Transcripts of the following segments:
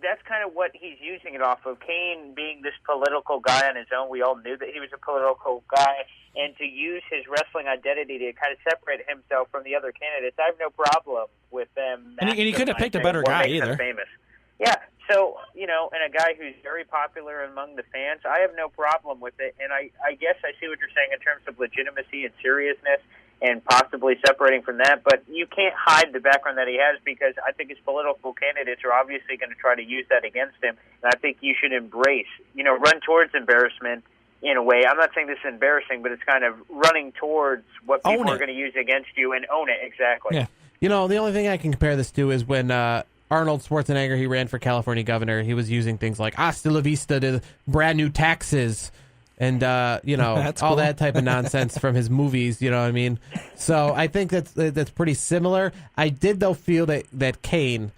that's kind of what he's using it off of. Kane being this political guy on his own, we all knew that he was a political guy, and to use his wrestling identity to kind of separate himself from the other candidates, I have no problem with them. And he couldn't have picked a better guy either. Famous. Yeah, so, and a guy who's very popular among the fans, I have no problem with it. And I guess I see what you're saying in terms of legitimacy and seriousness and possibly separating from that. But you can't hide the background that he has, because I think his political candidates are obviously going to try to use that against him. And I think you should embrace, run towards embarrassment in a way. I'm not saying this is embarrassing, but it's kind of running towards what people are going to use against you and own it. Exactly. Yeah. The only thing I can compare this to is when Arnold Schwarzenegger, he ran for California governor. He was using things like hasta la vista to brand new taxes and, That's all cool. that type of nonsense from his movies, you know what I mean? So I think that's pretty similar. I did, though, feel that Kane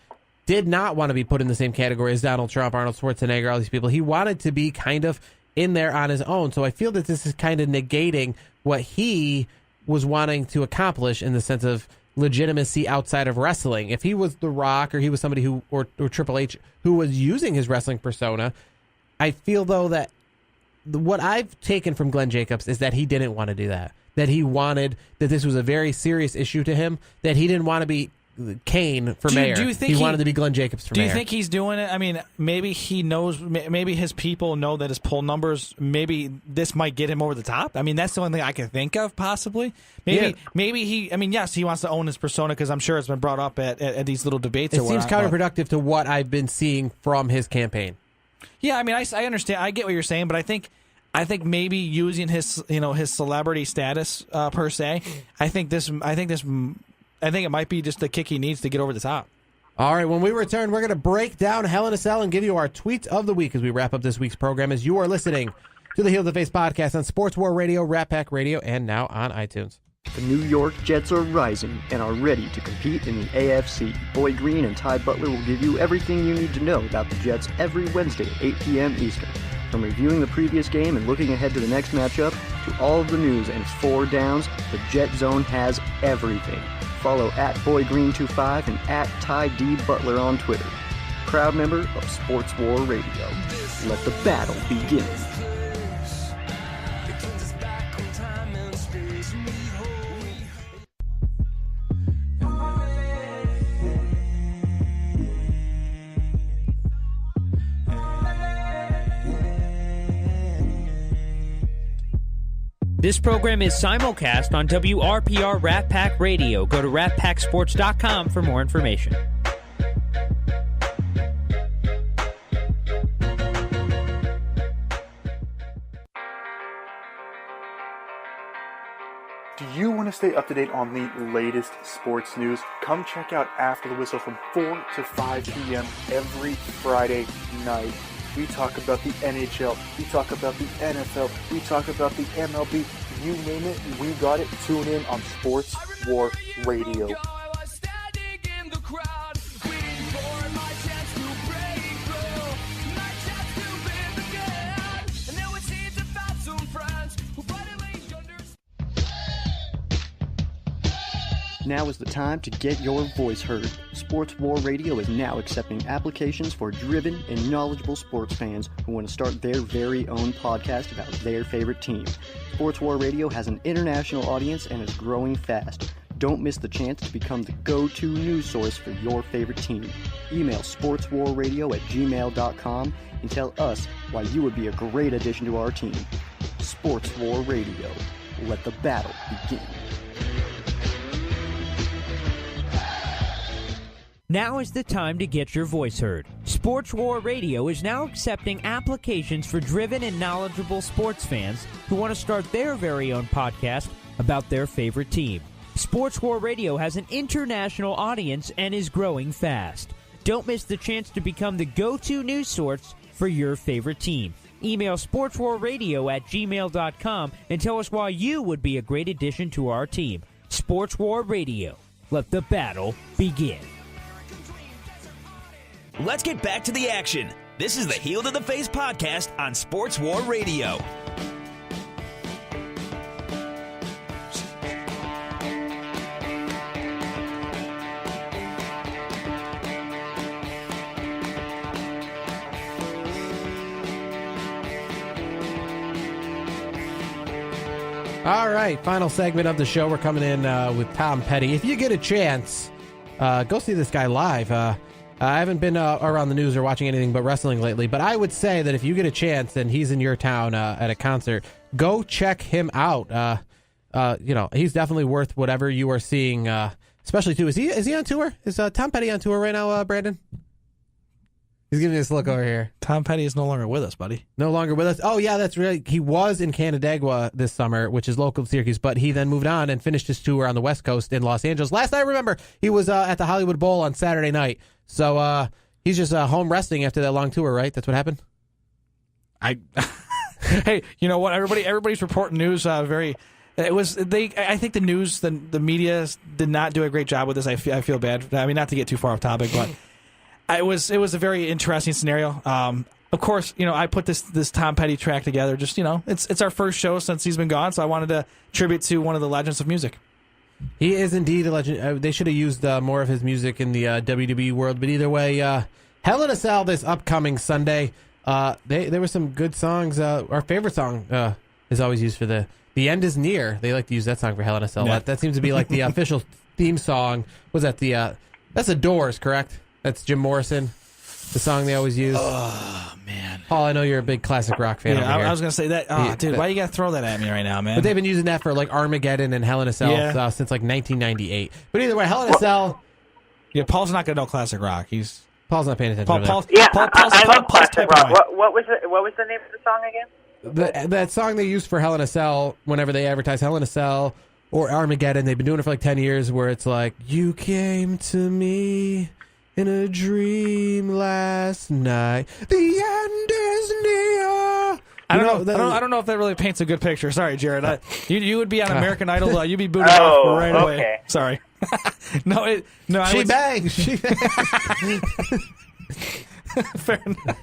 did not want to be put in the same category as Donald Trump, Arnold Schwarzenegger, all these people. He wanted to be kind of in there on his own. So I feel that this is kind of negating what he was wanting to accomplish in the sense of legitimacy outside of wrestling. If he was The Rock or he was somebody who, or Triple H, who was using his wrestling persona, I feel, though, that what I've taken from Glenn Jacobs is that he didn't want to do that. That he wanted, that this was a very serious issue to him, that he didn't want to be Kane for mayor. Do you think he wanted to be Glenn Jacobs for mayor. Do you think he's doing it? I mean, maybe he knows, maybe his people know that his poll numbers, maybe this might get him over the top. I mean, that's the only thing I can think of, possibly. Maybe he, yes, he wants to own his persona, because I'm sure it's been brought up at these little debates. It seems counterproductive to what I've been seeing from his campaign. Yeah, I mean, I understand. I get what you're saying, but I think maybe using his his celebrity status per se. I think it might be just the kick he needs to get over the top. All right, when we return, we're going to break down Hell in a Cell and give you our tweet of the week as we wrap up this week's program, as you are listening to the Heel to Face podcast on Sports War Radio, Rat Pack Radio, and now on iTunes. The New York Jets are rising and are ready to compete in the AFC. Boy Green and Ty Butler will give you everything you need to know about the Jets every Wednesday at 8 p.m. Eastern. From reviewing the previous game and looking ahead to the next matchup, to all of the news and its 4 downs, the Jet Zone has everything. Follow at BoyGreen25 and at Ty D. Butler on Twitter. Proud member of Sports War Radio. Let the battle begin. This program is simulcast on WRPR Rat Pack Radio. Go to ratpacksports.com for more information. Do you want to stay up to date on the latest sports news? Come check out After the Whistle from 4 to 5 p.m. every Friday night. We talk about the NHL, we talk about the NFL, we talk about the MLB, you name it, we got it. Tune in on Sports War Radio. Now is the time to get your voice heard. Sports War Radio is now accepting applications for driven and knowledgeable sports fans who want to start their very own podcast about their favorite team. Sports War Radio has an international audience and is growing fast. Don't miss the chance to become the go-to news source for your favorite team. Email sportswarradio@gmail.com and tell us why you would be a great addition to our team. Sports War Radio. Let the battle begin. Now is the time to get your voice heard. Sports War Radio is now accepting applications for driven and knowledgeable sports fans who want to start their very own podcast about their favorite team. Sports War Radio has an international audience and is growing fast. Don't miss the chance to become the go-to news source for your favorite team. Email sportswarradio@gmail.com and tell us why you would be a great addition to our team. Sports War Radio. Let the battle begin. Let's get back to the action. This is the Heel to the Face podcast on Sports War Radio. All right, final segment of the show. We're coming in with Tom Petty. If you get a chance, go see this guy live. I haven't been around the news or watching anything but wrestling lately, but I would say that if you get a chance and he's in your town at a concert, go check him out. He's definitely worth whatever you are seeing, especially, too. Is he on tour? Is Tom Petty on tour right now, Brandon? He's giving me this look over here. Tom Petty is no longer with us, buddy. No longer with us. Oh, yeah, that's right. He was in Canandaigua this summer, which is local to Syracuse, but he then moved on and finished his tour on the West Coast in Los Angeles. Last I remember, he was at the Hollywood Bowl on Saturday night. So he's just home resting after that long tour, right? That's what happened? Hey, you know what? Everybody's reporting news I think the news, the media did not do a great job with this. I feel bad. I mean, not to get too far off topic, but it was a very interesting scenario. Of course, I put this Tom Petty track together. Just it's our first show since he's been gone, so I wanted to tribute to one of the legends of music. He is indeed a legend. They should have used more of his music in the WWE world, but either way, Hell in a Cell this upcoming Sunday. There were some good songs. Our favorite song is always used for the End Is Near. They like to use that song for Hell in a Cell. Yeah. That seems to be like the official theme song. Was that that's the Doors, correct? That's Jim Morrison, the song they always use. Oh, man. Paul, I know you're a big classic rock fan. Yeah, I was going to say that. Oh, dude, why you got to throw that at me right now, man? But they've been using that for like Armageddon and Hell in a Cell since like 1998. But either way, Hell in a Cell. Yeah, Paul's not going to know classic rock. Paul's not paying attention. I love classic rock. What was the name of the song again? That song they used for Hell in a Cell, whenever they advertise Hell in a Cell or Armageddon, they've been doing it for like 10 years, where it's like, you came to me in a dream last night. The end is near. I don't know if that really paints a good picture. Sorry, Jarod. You would be on American Idol. You'd be booted off right away. Okay. Sorry. She banged. Fair enough.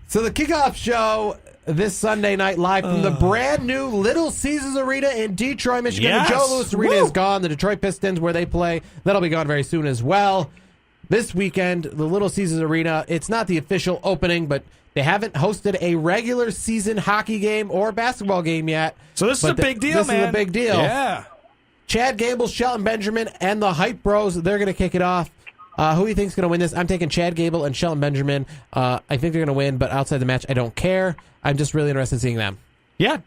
So the kickoff show this Sunday night, live from the brand new Little Caesars Arena in Detroit, Michigan. Yes. The Joe Louis Arena is gone. The Detroit Pistons, where they play, that'll be gone very soon as well. This weekend, the Little Caesars Arena, it's not the official opening, but they haven't hosted a regular season hockey game or basketball game yet. So this is a big deal, man. This is a big deal. Yeah. Chad Gable, Shelton Benjamin, and the Hype Bros, they're going to kick it off. Who do you think's going to win this? I'm taking Chad Gable and Shelton Benjamin. I think they're going to win, but outside the match, I don't care. I'm just really interested in seeing them. Yeah,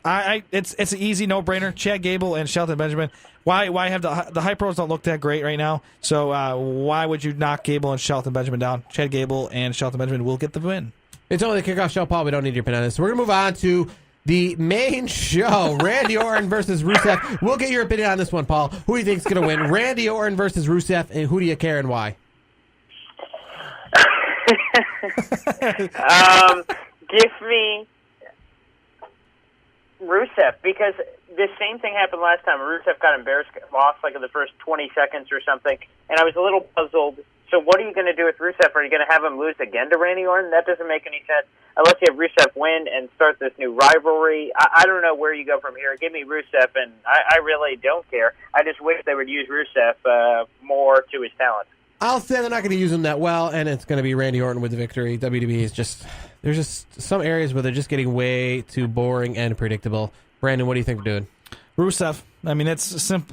it's an easy no-brainer. Chad Gable and Shelton Benjamin. Why have the Hype Bros don't look that great right now? So why would you knock Gable and Shelton Benjamin down? Chad Gable and Shelton Benjamin will get the win. It's only the kickoff show, Paul. We don't need your opinion on this. So we're going to move on to the main show, Randy Orton versus Rusev. We'll get your opinion on this one, Paul. Who do you think's going to win? Randy Orton versus Rusev, and who do you care and why? Give me Rusev, because the same thing happened last time. Rusev got embarrassed, lost like in the first 20 seconds or something, and I was a little puzzled. So what are you going to do with Rusev? Are you going to have him lose again to Randy Orton? That doesn't make any sense unless you have Rusev win and start this new rivalry. I don't know where you go from here. Give me Rusev, and I really don't care. I just wish they would use Rusev more to his talent. I'll say they're not going to use him that well, and it's going to be Randy Orton with the victory. WWE is there's just some areas where they're just getting way too boring and predictable. Brandon, what do you think we're doing? Rusev. I mean, it's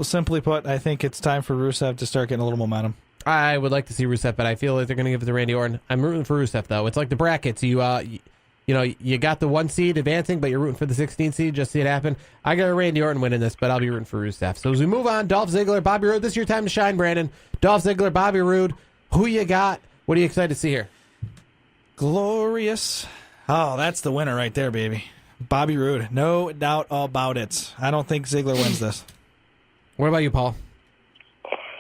simply put, I think it's time for Rusev to start getting a little momentum. I would like to see Rusev, but I feel like they're going to give it to Randy Orton. I'm rooting for Rusev, though. It's like the brackets. You got the 1 seed advancing, but you're rooting for the 16 seed. Just see it happen. I got Randy Orton winning this, but I'll be rooting for Rusev. So as we move on, Dolph Ziggler, Bobby Roode. This is your time to shine, Brandon. Dolph Ziggler, Bobby Roode. Who you got? What are you excited to see here? Glorious. Oh, that's the winner right there, baby. Bobby Roode. No doubt about it. I don't think Ziggler wins this. What about you, Paul?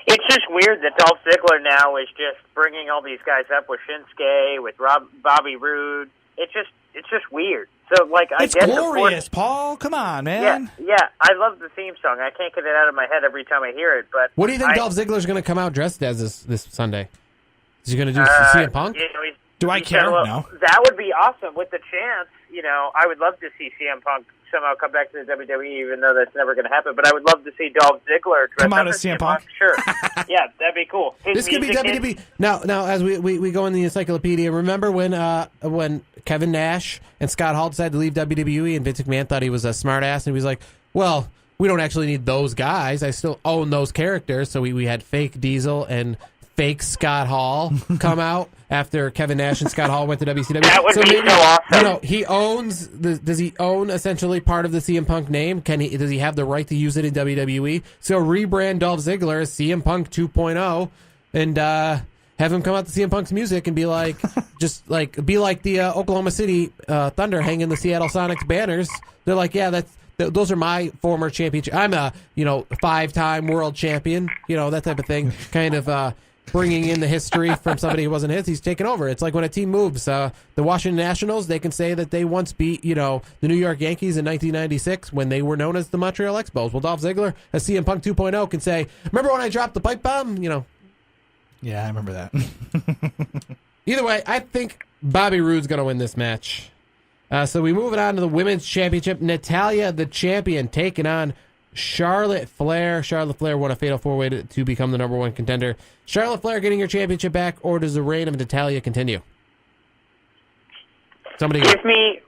It's just weird that Dolph Ziggler now is just bringing all these guys up with Shinsuke, with Bobby Roode. It's just weird. So, it's glorious, Paul. Come on, man. Yeah. I love the theme song. I can't get it out of my head every time I hear it. But what do you think Dolph Ziggler's going to come out dressed as this Sunday? Is he going to do CM Punk? Do I care? Well, no. That would be awesome. With the chance, I would love to see CM Punk somehow come back to the WWE, even though that's never going to happen. But I would love to see Dolph Ziggler dress come out up as CM Punk. Sure. Yeah, that'd be cool. This could be WWE. Now, as we go in the encyclopedia, remember when Kevin Nash and Scott Hall decided to leave WWE and Vince McMahon thought he was a smartass and he was like, well, we don't actually need those guys. I still own those characters. So we had fake Diesel and fake Scott Hall come out after Kevin Nash and Scott Hall went to WCW. That would be maybe, so awesome. He owns. Does he own essentially part of the CM Punk name? Does he have the right to use it in WWE? So rebrand Dolph Ziggler as CM Punk 2.0 and have him come out to CM Punk's music and be like, be like the Oklahoma City Thunder hanging the Seattle Sonics banners. They're like, yeah, those are my former championship. I'm a 5-time world champion. That type of thing. Kind of. Bringing in the history from somebody who wasn't his, he's taken over. It's like when a team moves. The Washington Nationals, they can say that they once beat, the New York Yankees in 1996 when they were known as the Montreal Expos. Well, Dolph Ziggler, as CM Punk 2.0, can say, remember when I dropped the pipe bomb? Yeah, I remember that. Either way, I think Bobby Roode's going to win this match. So we move it on to the Women's Championship. Natalya, the champion, taking on Charlotte Flair. Charlotte Flair won a fatal 4-way to become the number 1 contender. Charlotte Flair getting your championship back, or does the reign of Natalya continue? Somebody give me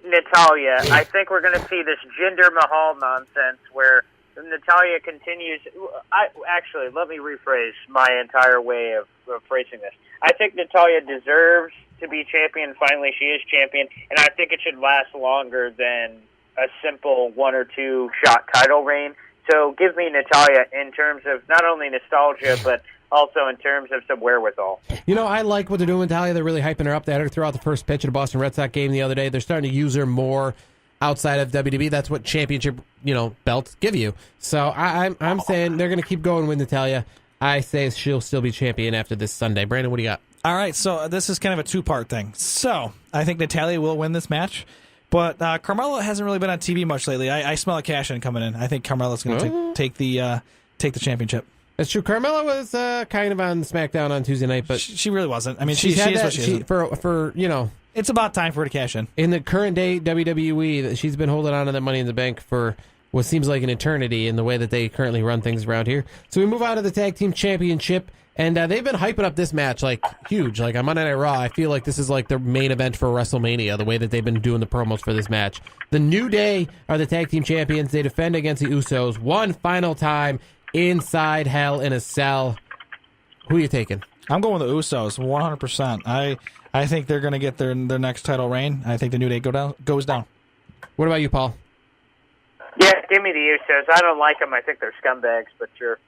Natalya. I think we're going to see this Jinder Mahal nonsense where Natalya continues. Let me rephrase my entire way of phrasing this. I think Natalya deserves to be champion. Finally, she is champion, and I think it should last longer than a simple 1 or 2 shot title reign. So give me Natalya in terms of not only nostalgia, but also in terms of some wherewithal. I like what they're doing with Natalya. They're really hyping her up. They had her throw out the first pitch at a Boston Red Sox game the other day. They're starting to use her more outside of WWE. That's what championship, belts give you. So I'm saying they're going to keep going with Natalya. I say she'll still be champion after this Sunday. Brandon, what do you got? All right, so this is kind of a 2-part thing. So I think Natalya will win this match. But Carmella hasn't really been on TV much lately. I smell a cash-in coming in. I think Carmella's going to take the championship. That's true. Carmella was kind of on SmackDown on Tuesday night, but she really wasn't. I mean, she is what she is. For it's about time for her to cash in. In the current day WWE, she's been holding on to that Money in the Bank for what seems like an eternity in the way that they currently run things around here. So we move on to the Tag Team Championship. And they've been hyping up this match like huge. Like on Monday Night Raw, I feel like this is like the main event for WrestleMania, the way that they've been doing the promos for this match. The New Day are the tag team champions. They defend against the Usos one final time inside Hell in a Cell. Who are you taking? I'm going with the Usos, 100%. I think they're going to get their next title reign. I think the New Day goes down. What about you, Paul? Yeah, give me the Usos. I don't like them. I think they're scumbags, but sure.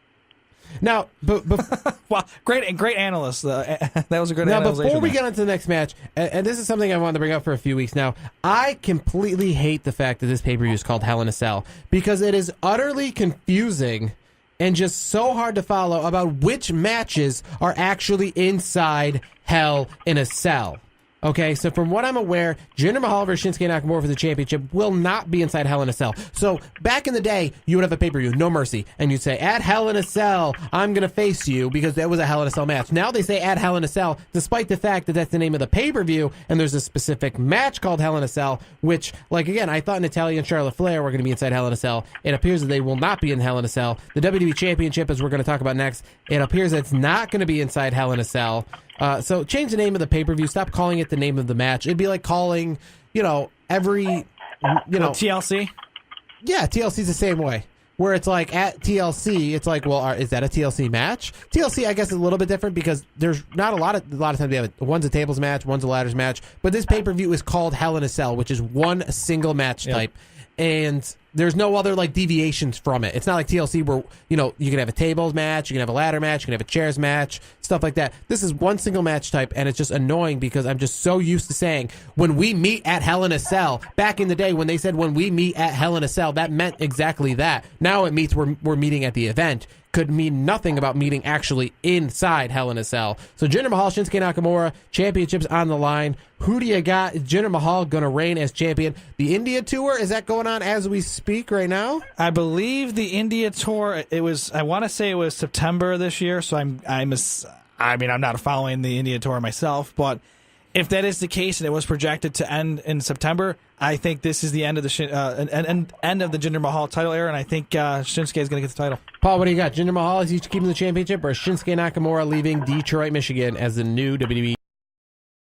Now, well, great analyst. That was a good now, analysis. Before we get into the next match, and this is something I wanted to bring up for a few weeks now, I completely hate the fact that this pay-per-view is called Hell in a Cell because it is utterly confusing and just so hard to follow about which matches are actually inside Hell in a Cell. Okay, so from what I'm aware, Jinder Mahal versus Shinsuke Nakamura for the championship will not be inside Hell in a Cell. So back in the day, you would have a pay-per-view, No Mercy, and you'd say, at Hell in a Cell, I'm going to face you, because that was a Hell in a Cell match. Now they say at Hell in a Cell, despite the fact that that's the name of the pay-per-view, and there's a specific match called Hell in a Cell, which, like, again, I thought Natalya and Charlotte Flair were going to be inside Hell in a Cell. It appears that they will not be in Hell in a Cell. The WWE Championship, as we're going to talk about next, it appears that it's not going to be inside Hell in a Cell. So change the name of the pay-per-view. Stop calling it the name of the match. It'd be like calling, every, TLC? Yeah, TLC's the same way. Where it's like at TLC, it's like, well, is that a TLC match? TLC, I guess, is a little bit different because there's not a lot of times they have one's a tables match, one's a ladders match. But this pay-per-view is called Hell in a Cell, which is one single match type. And there's no other deviations from it. It's not like TLC where, you can have a tables match, you can have a ladder match, you can have a chairs match, stuff like that. This is one single match type, and it's just annoying because I'm just so used to saying, when we meet at Hell in a Cell, back in the day when they said when we meet at Hell in a Cell, that meant exactly that. Now it means we're meeting at the event. Could mean nothing about meeting actually inside Hell in a Cell. So Jinder Mahal, Shinsuke Nakamura, championships on the line. Who do you got? Is Jinder Mahal going to reign as champion? The India tour, is that going on as we speak right now? I believe the India tour, I want to say it was September this year, so I mean, I'm not following the India Tour myself, but if that is the case and it was projected to end in September, I think this is the end of the end of the Jinder Mahal title era, and I think Shinsuke is going to get the title. Paul, what do you got? Jinder Mahal is he keeping the championship, or Shinsuke Nakamura leaving Detroit, Michigan as the new WWE